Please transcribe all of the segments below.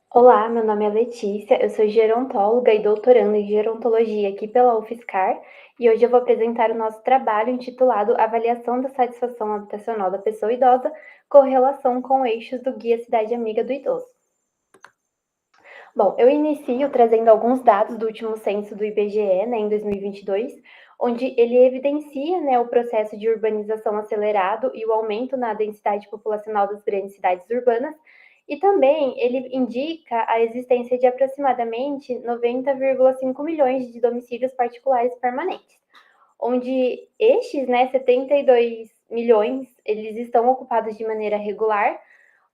Olá, meu nome é Letícia, eu sou gerontóloga e doutoranda em gerontologia aqui pela UFSCar e hoje eu vou apresentar o nosso trabalho intitulado Avaliação da Satisfação Habitacional da Pessoa Idosa, correlação com eixos do Guia Cidade Amiga do Idoso. Bom, eu inicio trazendo alguns dados do último censo do IBGE, em 2022, onde ele evidencia, o processo de urbanização acelerado e o aumento na densidade populacional das grandes cidades urbanas, e também ele indica a existência de aproximadamente 90,5 milhões de domicílios particulares permanentes, onde estes, 72 milhões, eles estão ocupados de maneira regular.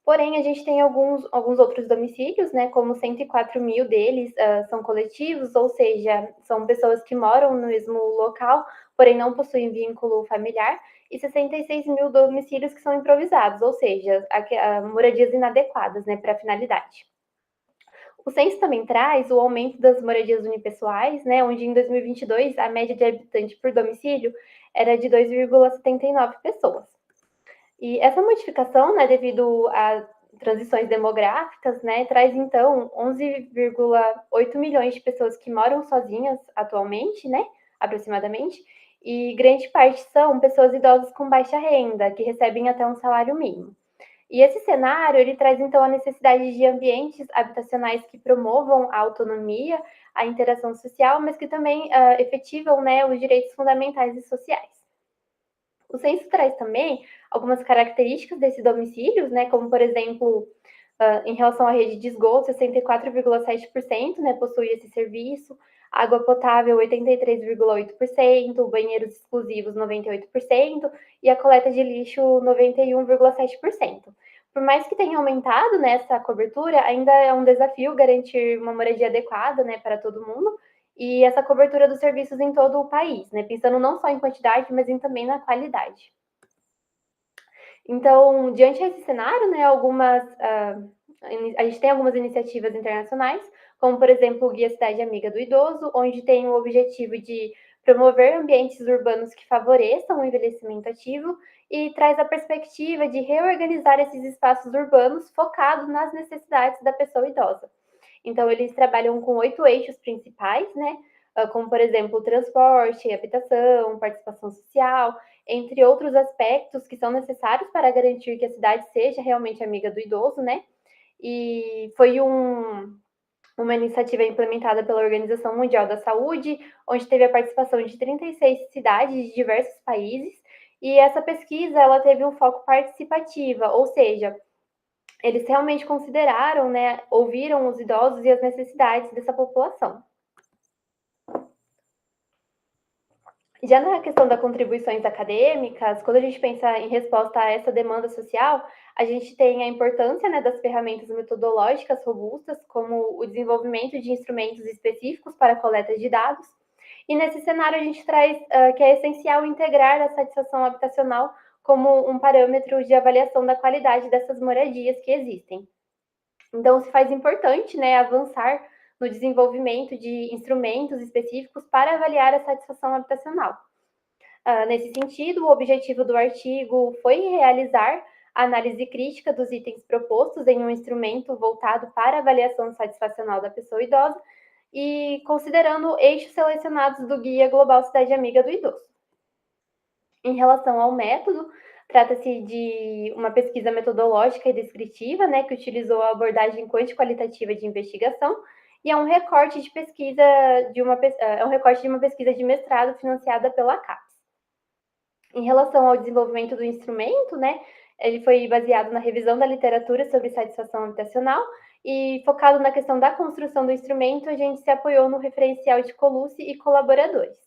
Porém, a gente tem alguns outros domicílios, como 104 mil deles são coletivos, ou seja, são pessoas que moram no mesmo local, porém não possuem vínculo familiar, e 66 mil domicílios que são improvisados, ou seja, moradias inadequadas, para a finalidade. O censo também traz o aumento das moradias unipessoais, onde em 2022 a média de habitante por domicílio era de 2,79 pessoas. E essa modificação, devido a transições demográficas, traz então 11,8 milhões de pessoas que moram sozinhas atualmente, aproximadamente, e grande parte são pessoas idosas com baixa renda, que recebem até um salário mínimo. E esse cenário, ele traz então a necessidade de ambientes habitacionais que promovam a autonomia, a interação social, mas que também efetivam, os direitos fundamentais e sociais. O censo traz também algumas características desses domicílios, como por exemplo, em relação à rede de esgoto, 64,7%, possui esse serviço, água potável 83,8%, banheiros exclusivos 98% e a coleta de lixo 91,7%. Por mais que tenha aumentado nessa cobertura, ainda é um desafio garantir uma moradia adequada, para todo mundo, e essa cobertura dos serviços em todo o país, pensando não só em quantidade, mas também na qualidade. Então, diante desse cenário, a gente tem algumas iniciativas internacionais, como por exemplo o Guia Cidade Amiga do Idoso, onde tem o objetivo de promover ambientes urbanos que favoreçam o envelhecimento ativo e traz a perspectiva de reorganizar esses espaços urbanos focados nas necessidades da pessoa idosa. Então, eles trabalham com 8 eixos principais, como, por exemplo, transporte, habitação, participação social, entre outros aspectos que são necessários para garantir que a cidade seja realmente amiga do idoso, E foi uma iniciativa implementada pela Organização Mundial da Saúde, onde teve a participação de 36 cidades de diversos países, e essa pesquisa ela teve um foco participativa, ou seja, eles realmente consideraram, ouviram os idosos e as necessidades dessa população. Já na questão das contribuições acadêmicas, quando a gente pensa em resposta a essa demanda social, a gente tem a importância, das ferramentas metodológicas robustas, como o desenvolvimento de instrumentos específicos para a coleta de dados. E nesse cenário a gente traz que é essencial integrar a satisfação habitacional como um parâmetro de avaliação da qualidade dessas moradias que existem. Então, se faz importante, avançar no desenvolvimento de instrumentos específicos para avaliar a satisfação habitacional. Nesse sentido, o objetivo do artigo foi realizar a análise crítica dos itens propostos em um instrumento voltado para avaliação satisfacional da pessoa idosa e considerando eixos selecionados do Guia Global Cidade Amiga do Idoso. Em relação ao método, trata-se de uma pesquisa metodológica e descritiva, que utilizou a abordagem quanti-qualitativa de investigação e é um recorte de pesquisa de uma pesquisa de mestrado financiada pela CAPES. Em relação ao desenvolvimento do instrumento, ele foi baseado na revisão da literatura sobre satisfação habitacional e focado na questão da construção do instrumento, a gente se apoiou no referencial de Colucci e colaboradores.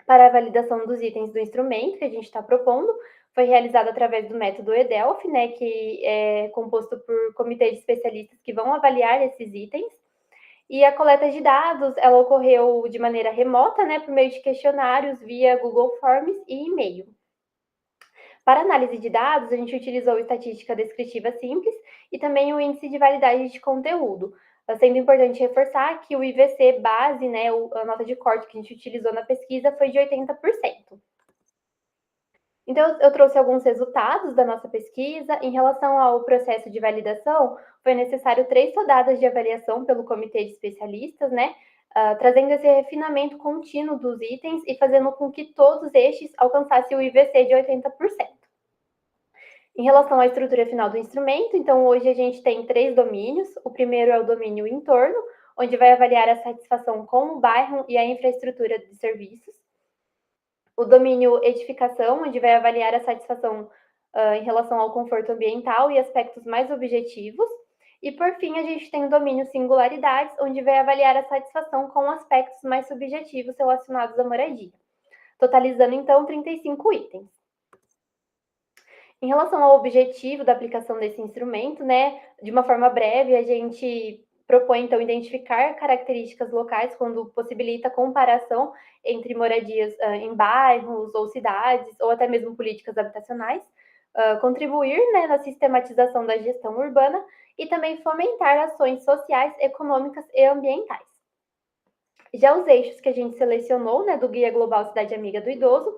Para a validação dos itens do instrumento que a gente está propondo, foi realizado através do método EDELF, que é composto por comitês de especialistas que vão avaliar esses itens. E a coleta de dados, ela ocorreu de maneira remota, por meio de questionários via Google Forms e e-mail. Para análise de dados, a gente utilizou estatística descritiva simples e também o índice de validade de conteúdo, sendo importante reforçar que o IVC base, a nota de corte que a gente utilizou na pesquisa foi de 80%. Então, eu trouxe alguns resultados da nossa pesquisa. Em relação ao processo de validação, foi necessário 3 rodadas de avaliação pelo comitê de especialistas, né, trazendo esse refinamento contínuo dos itens e fazendo com que todos estes alcançassem o IVC de 80%. Em relação à estrutura final do instrumento, então hoje a gente tem 3 domínios. O primeiro é o domínio entorno, onde vai avaliar a satisfação com o bairro e a infraestrutura de serviços. O domínio edificação, onde vai avaliar a satisfação em relação ao conforto ambiental e aspectos mais objetivos. E por fim, a gente tem o domínio singularidades, onde vai avaliar a satisfação com aspectos mais subjetivos relacionados à moradia, totalizando então 35 itens. Em relação ao objetivo da aplicação desse instrumento, né, de uma forma breve, a gente propõe, então, identificar características locais quando possibilita comparação entre moradias em bairros ou cidades, ou até mesmo políticas habitacionais, contribuir, né, na sistematização da gestão urbana e também fomentar ações sociais, econômicas e ambientais. Já os eixos que a gente selecionou, né, do Guia Global Cidade Amiga do Idoso,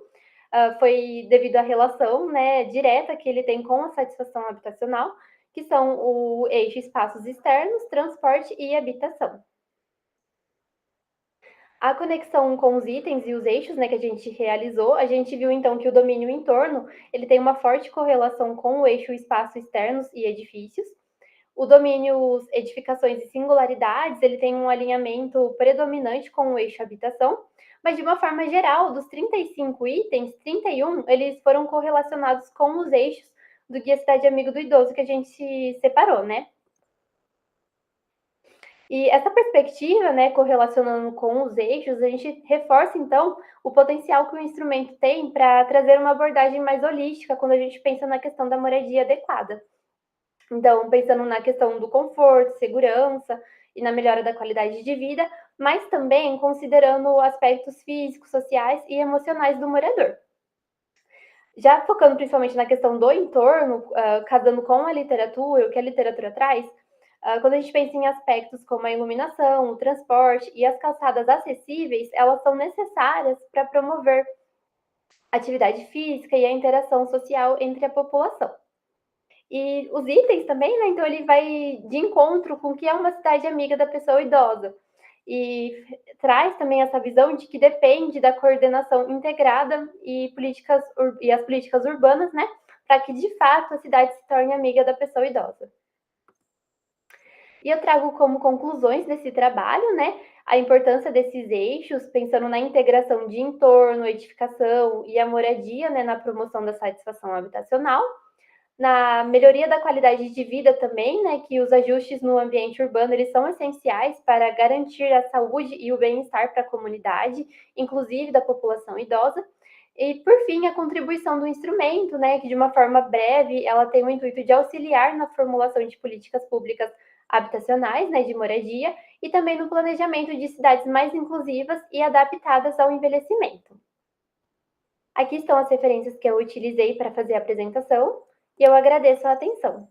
foi devido à relação, né, direta que ele tem com a satisfação habitacional, que são o eixo espaços externos, transporte e habitação. A conexão com os itens e os eixos, né, que a gente realizou, a gente viu então que o domínio entorno, ele tem uma forte correlação com o eixo espaços externos e edifícios. O domínio edificações e singularidades, ele tem um alinhamento predominante com o eixo habitação, mas de uma forma geral, dos 35 itens, 31 eles foram correlacionados com os eixos do Guia Cidade Amigo do Idoso que a gente separou, né? E essa perspectiva, né, correlacionando com os eixos, a gente reforça então o potencial que o instrumento tem para trazer uma abordagem mais holística quando a gente pensa na questão da moradia adequada. Então, pensando na questão do conforto, segurança e na melhora da qualidade de vida, mas também considerando aspectos físicos, sociais e emocionais do morador. Já focando principalmente na questão do entorno, casando com a literatura, o que a literatura traz, quando a gente pensa em aspectos como a iluminação, o transporte e as calçadas acessíveis, elas são necessárias para promover atividade física e a interação social entre a população. E os itens também, né, então ele vai de encontro com o que é uma cidade amiga da pessoa idosa. E traz também essa visão de que depende da coordenação integrada e as políticas urbanas, né, para que de fato a cidade se torne amiga da pessoa idosa. E eu trago como conclusões desse trabalho, né, a importância desses eixos, pensando na integração de entorno, edificação e a moradia, né, na promoção da satisfação habitacional, na melhoria da qualidade de vida também, né, que os ajustes no ambiente urbano eles são essenciais para garantir a saúde e o bem-estar para a comunidade, inclusive da população idosa. E, por fim, a contribuição do instrumento, né, que de uma forma breve ela tem o intuito de auxiliar na formulação de políticas públicas habitacionais, né, de moradia, e também no planejamento de cidades mais inclusivas e adaptadas ao envelhecimento. Aqui estão as referências que eu utilizei para fazer a apresentação e eu agradeço a atenção.